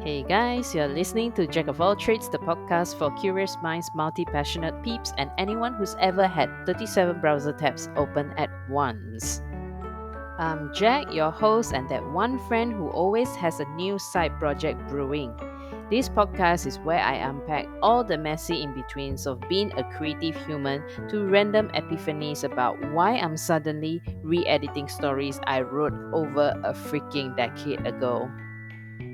Hey guys, you're listening to Jacq of All Trades, the podcast for curious minds, multi passionate peeps, and anyone who's ever had 37 browser tabs open at once. I'm Jack, your host, and that one friend who always has a new side project brewing. This podcast is where I unpack all the messy in betweens of being a creative human to random epiphanies about why I'm suddenly re editing stories I wrote over a freaking decade ago.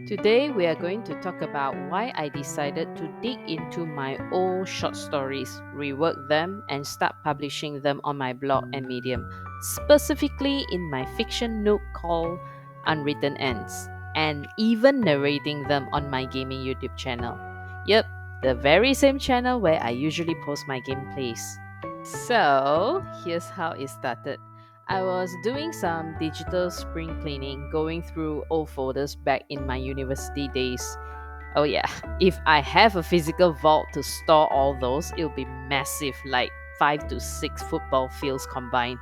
Today, we are going to talk about why I decided to dig into my old short stories, rework them, and start publishing them on my blog and Medium, specifically in my fiction nook called Unwritten Ends, and even narrating them on my gaming YouTube channel. Yep, the very same channel where I usually post my gameplays. So, here's how it started. I was doing some digital spring cleaning, going through old folders back in my university days. Oh, yeah, if I have a physical vault to store all those, it'll be massive, like 5 to 6 football fields combined.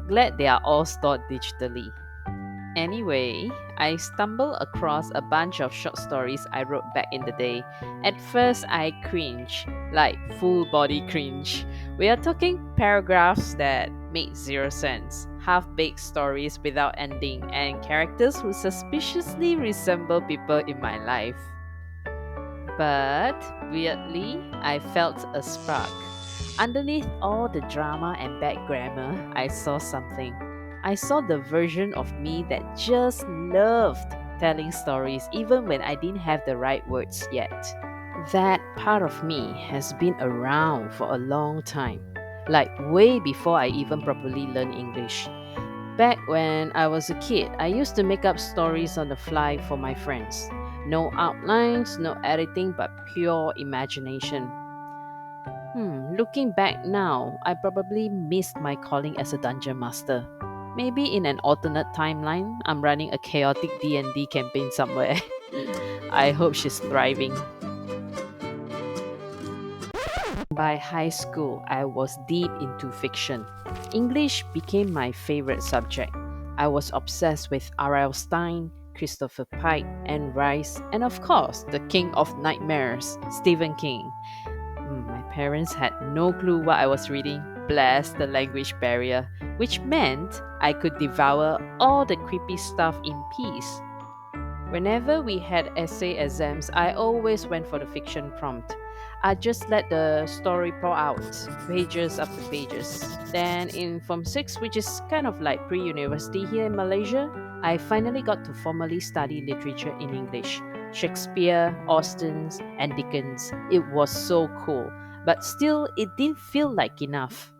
Glad they are all stored digitally. Anyway, I stumbled across a bunch of short stories I wrote back in the day. At first, I cringed, like full body cringe. We are talking paragraphs that made zero sense, half baked stories without ending, and characters who suspiciously resemble people in my life. But weirdly, I felt a spark. Underneath all the drama and bad grammar, I saw something. I saw the version of me that just loved telling stories even when I didn't have the right words yet. That part of me has been around for a long time, like way before I even properly learned English. Back when I was a kid, I used to make up stories on the fly for my friends. No outlines, no editing, but pure imagination. Looking back now, I probably missed my calling as a dungeon master. Maybe in an alternate timeline, I'm running a chaotic D&D campaign somewhere. I hope she's thriving. By high school, I was deep into fiction. English became my favorite subject. I was obsessed with R.L. Stein, Christopher Pike, Anne Rice, and of course, the king of nightmares, Stephen King. My parents had no clue what I was reading, bless the language barrier, which meant I could devour all the creepy stuff in peace. Whenever we had essay exams, I always went for the fiction prompt. I just let the story pour out, pages after pages. Then in Form 6, which is kind of like pre-university here in Malaysia, I finally got to formally study literature in English. Shakespeare, Austen's, and Dickens. It was so cool. But still, it didn't feel like enough.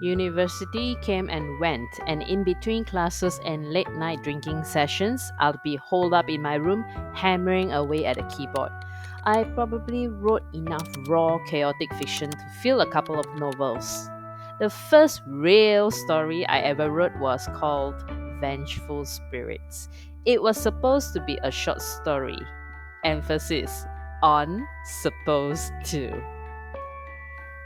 University came and went, and in between classes and late night drinking sessions, I'll be holed up in my room hammering away at a keyboard. I probably wrote enough raw, chaotic fiction to fill a couple of novels. The first real story I ever wrote was called Vengeful Spirits. It was supposed to be a short story. Emphasis on supposed to.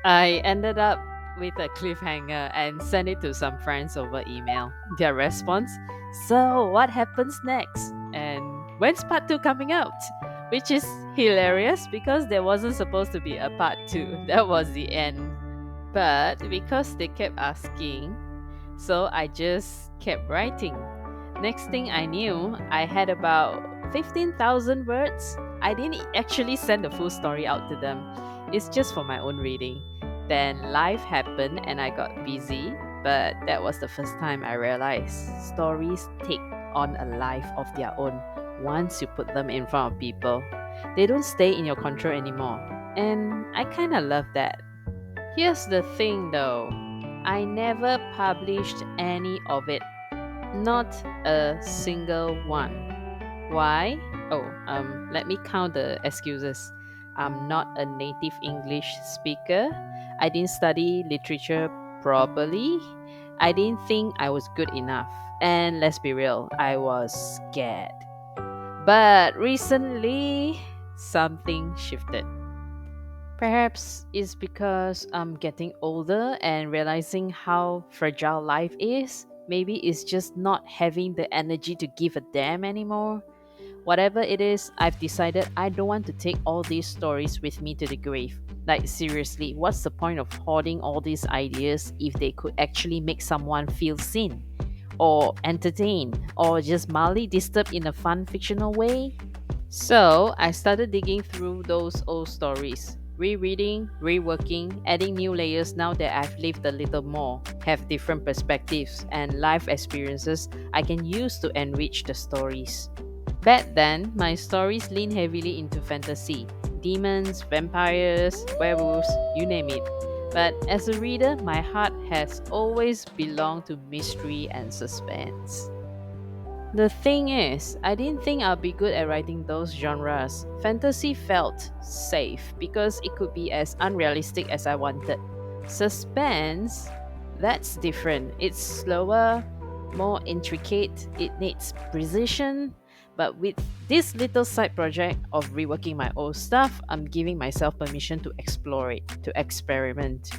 I ended up with a cliffhanger and sent it to some friends over email. Their response, "So, what happens next? And when's part 2 coming out?" Which is hilarious because there wasn't supposed to be a part 2. That was the end. But because they kept asking, so I just kept writing. Next thing I knew, I had about 15,000 words. I didn't actually send the full story out to them. It's just for my own reading. Then life happened and I got busy, but that was the first time I realized stories take on a life of their own once you put them in front of people. They don't stay in your control anymore. And I kind of love that. Here's the thing though, I never published any of it, not a single one. Why? Let me count the excuses. I'm not a native English speaker. I didn't study literature properly. I didn't think I was good enough. And let's be real, I was scared. But recently, something shifted. Perhaps it's because I'm getting older and realizing how fragile life is. Maybe it's just not having the energy to give a damn anymore. Whatever it is, I've decided I don't want to take all these stories with me to the grave. Like, seriously, what's the point of hoarding all these ideas if they could actually make someone feel seen, or entertained, or just mildly disturbed in a fun fictional way? So I started digging through those old stories, rereading, reworking, adding new layers now that I've lived a little more, have different perspectives and life experiences I can use to enrich the stories. Back then, my stories lean heavily into fantasy demons, vampires, werewolves, you name it. But as a reader, my heart has always belonged to mystery and suspense. The thing is, I didn't think I'd be good at writing those genres. Fantasy felt safe because it could be as unrealistic as I wanted. Suspense, that's different. It's slower, more intricate, it needs precision. But with this little side project of reworking my old stuff, I'm giving myself permission to explore it, to experiment.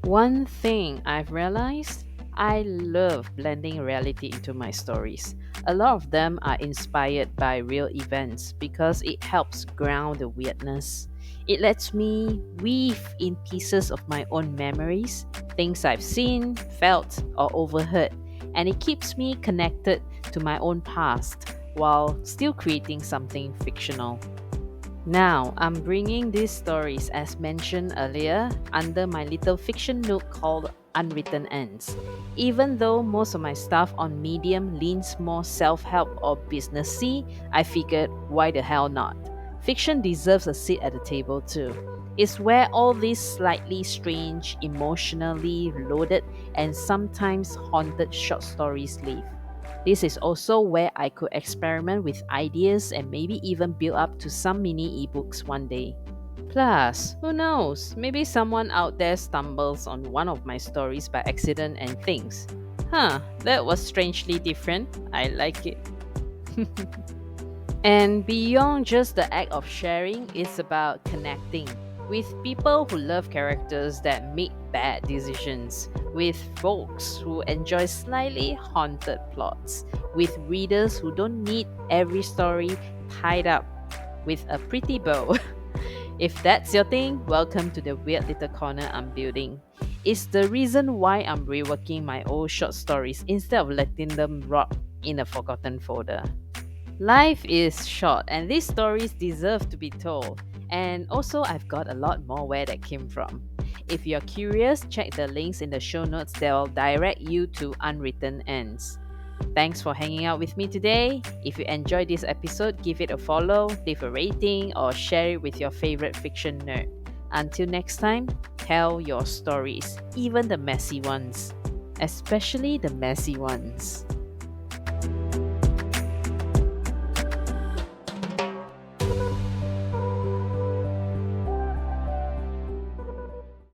One thing I've realized, I love blending reality into my stories. A lot of them are inspired by real events because it helps ground the weirdness. It lets me weave in pieces of my own memories, things I've seen, felt, or overheard, and it keeps me connected to my own past while still creating something fictional. Now, I'm bringing these stories, as mentioned earlier, under my little fiction nook called Unwritten Ends. Even though most of my stuff on Medium leans more self help or businessy, I figured, why the hell not? Fiction deserves a seat at the table too. It's where all these slightly strange, emotionally loaded, and sometimes haunted short stories live. This is also where I could experiment with ideas and maybe even build up to some mini ebooks one day. Plus, who knows, maybe someone out there stumbles on one of my stories by accident and thinks, huh, that was strangely different. I like it. And beyond just the act of sharing, it's about connecting with people who love characters that make bad decisions, with folks who enjoy slightly haunted plots, with readers who don't need every story tied up with a pretty bow. If that's your thing, welcome to the weird little corner I'm building. It's the reason why I'm reworking my old short stories instead of letting them rot in a forgotten folder. Life is short, and these stories deserve to be told. And also, I've got a lot more where that came from. If you're curious, check the links in the show notes, they'll direct you to Unwritten Ends. Thanks for hanging out with me today. If you enjoyed this episode, give it a follow, leave a rating, or share it with your favorite fiction nerd. Until next time, tell your stories, even the messy ones. Especially the messy ones.